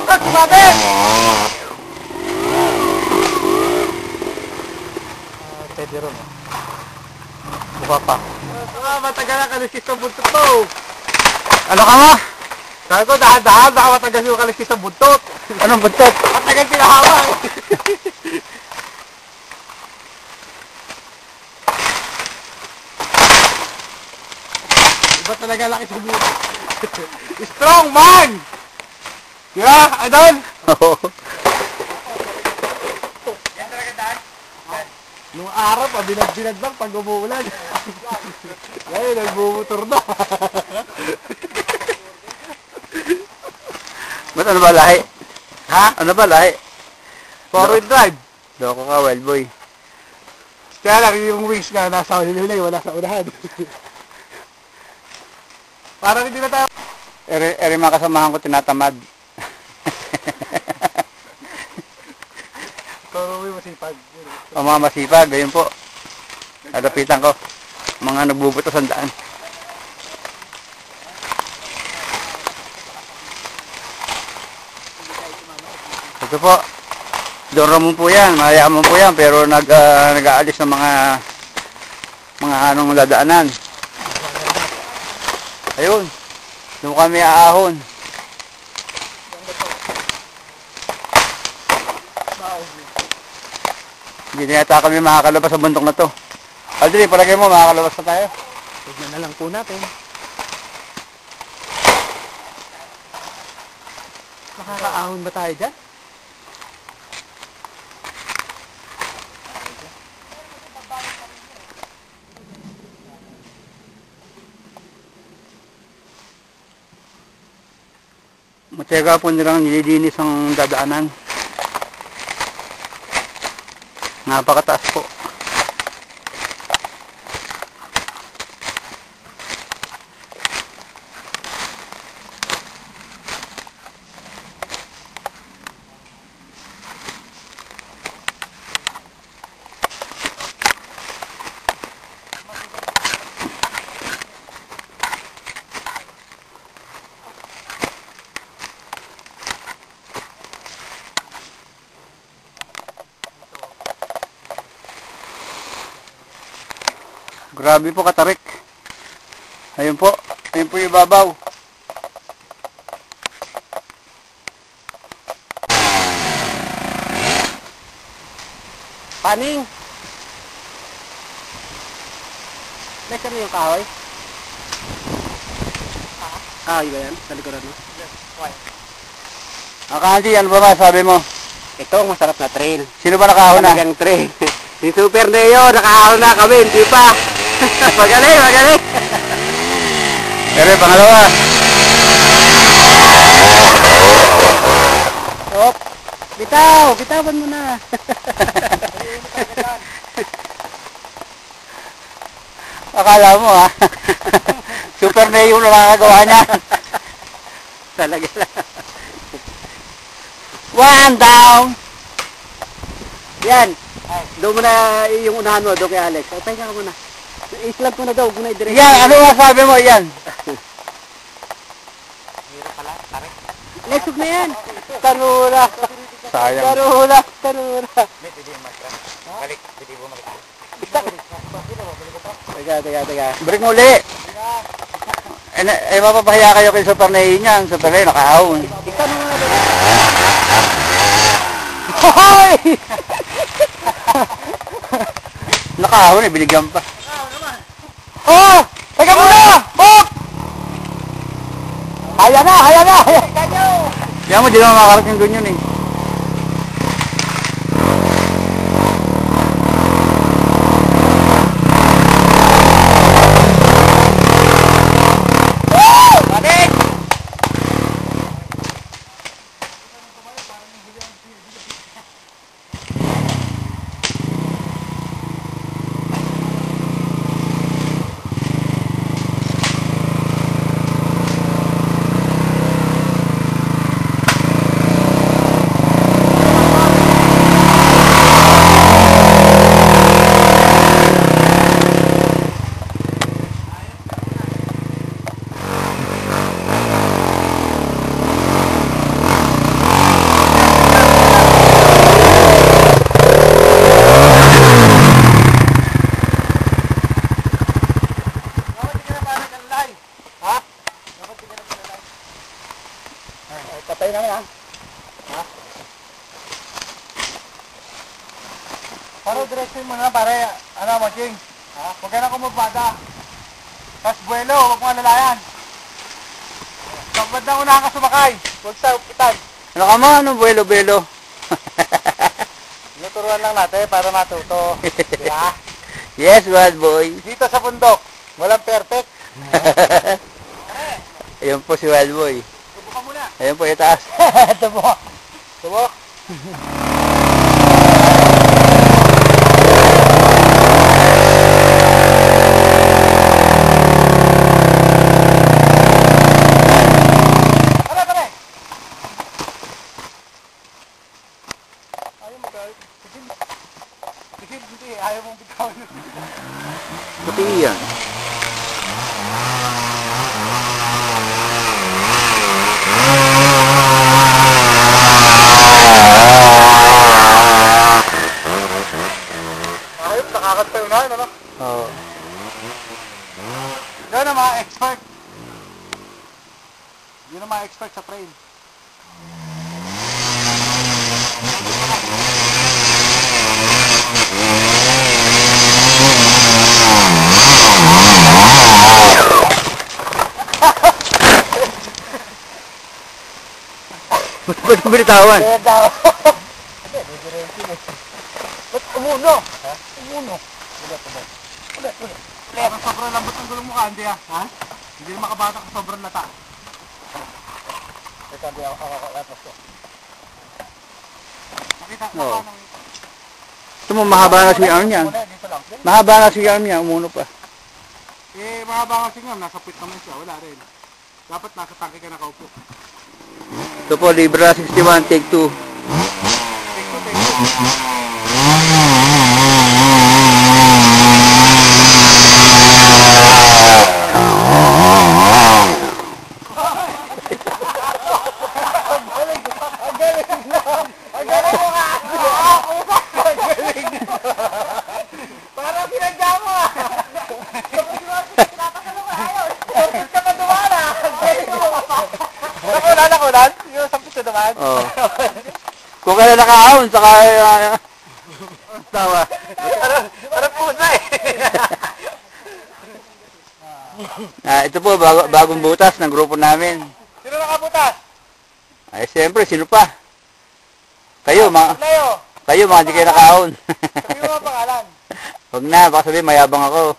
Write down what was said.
Butot, sumabit! Pwede rin, buka pa. Matagal na kaliskis ng buntot to. Ano ka ma? Sabi ko, dahan-dahan, baka matagal yung kaliskis ng buntot. Anong buntot? Matagal pinahawang. Iba talaga laki sa buntot. Strong man! Diba, Adon? Oo. Yan talaga daan? Nung araw pa, binag-binag lang pag umuulan. Ngayon, nagbumotor na. Ba't ano ba lahi? Ha? Ano ba lahi? Forward drive. Loko ka, wild boy. Kaya lang yung wings nga nasa ulilay, wala sa unahan. Parang hindi na tayo. Eri mga kasamahan ko tinatamad. Pero may masipag. O mga masipag, ayun po. Nadapitan ko. Mga nagbubutas ang daan. Ito po. Doon ramon po yan. Mayaman po yan. Pero nag-aalis ng mga anong dadaanan. Ayun. Doon kami aahon. Hindi na yata kami makakalabas sa bundok na to. Aldri, palagay mo makakalabas na tayo. Tignan na lang po natin. Makakaahon ba tayo dyan? Matyaga po nilang nililinis ang dadaanan. Napakataas po. Grabe po katarik. Ayun po. Ayun po yung babaw. Paning! Next ano yung kahoy? Kahoy ba yan? Sa likuran mo? Kanji, ano ba masabi mo? Ito, masarap na trail. Sino ba nakahon na? Talagang trail. Si Super Neo, nakahon na kami, hindi pa. Magaling, magaling. Pero pangalawa. Op, bitaw, bitawan mo na. Akala mo ha? Super Neo na nakagawa niya. Talaga lang. One down. Yan. Doon mo na yung unahan mo, doon kay Alex. O, pahinga ka muna. I-slap mo na daw, muna i-direct. Yan, ano masabi mo yan? Hirap pala, tarik. Lesog na yan. Tanura. Sayang. Tanura, tanura. Pwede yung mag-trap. Balik, pwede mo mag-trap. Teka. Break mo uli. Mapapahiya kayo kay Super Neo niyan. Super Neo nakahon. Ikaw na muna doon. Hoy! Nakahon eh, binigyan pa. Oh! Teka muna! Bok! Haya na! Yan mo, di naman makakarating doon yun eh. Paro, diretso mo na, pare. Ano, Maching? Huwag ka na kumabada. Tapos buwelo, huwag mo alalayan. Pagmad na unahan ka sumakay. Huwag sa upitan. Ano ka mo? Ano buwelo-buwelo? Nuturuan lang natin para matuto. Diba? Yes, wild boy. Dito sa bundok, walang perfect. Ayun po si wild boy. Tubo ka muna. Ayun po yung taas. Tubo. Tubo. Tara, tara. Ayaw mo guys. Sige, hindi. Ayaw mong bitawan. Puti yan. Ayos, nakakatayo na, ano? Oo. Yan ang mga expert. Yun ang mga expert sa train. Ba't mo binitawan? Kaya daw. Ba't umuno? Ha? Umuno. Ulit. Parang sobrang lambot ng gulong mukha, hindi ha? Hindi na makabata ka sobrang lata. Teka, hindi ako kakalatas ko. Nakita ko Oo. ng... Ito mo, mahaba na si arm niya. Dito lang. Mahaba na si arm niya, umuno pa. Eh, mahaba kasi nga, nasa pit naman siya, wala rin. Dapat nasa tangke ka nakaupo. Ito po, Libra 61, take 2. Take two. Ang galing mo nga! Ang galing mo! Parang pinagya mo ah! Pinapasalo ka ayos! Sampit ka pa dumaan ah! Ang galing mo! Nakulan? Yung sampit ka dumaan? Oo. Kung kaya nakaahon, saka... tawa. Parang pusa eh! Ito po, bagong butas ng grupo namin. Sino nakabutas? Ay, siyempre, sino pa? Kayo, Leo! kayo, mga hindi kayo nakaahon. Sabi mo ang pangalan. Huwag na, baka sabihin, mayabang ako.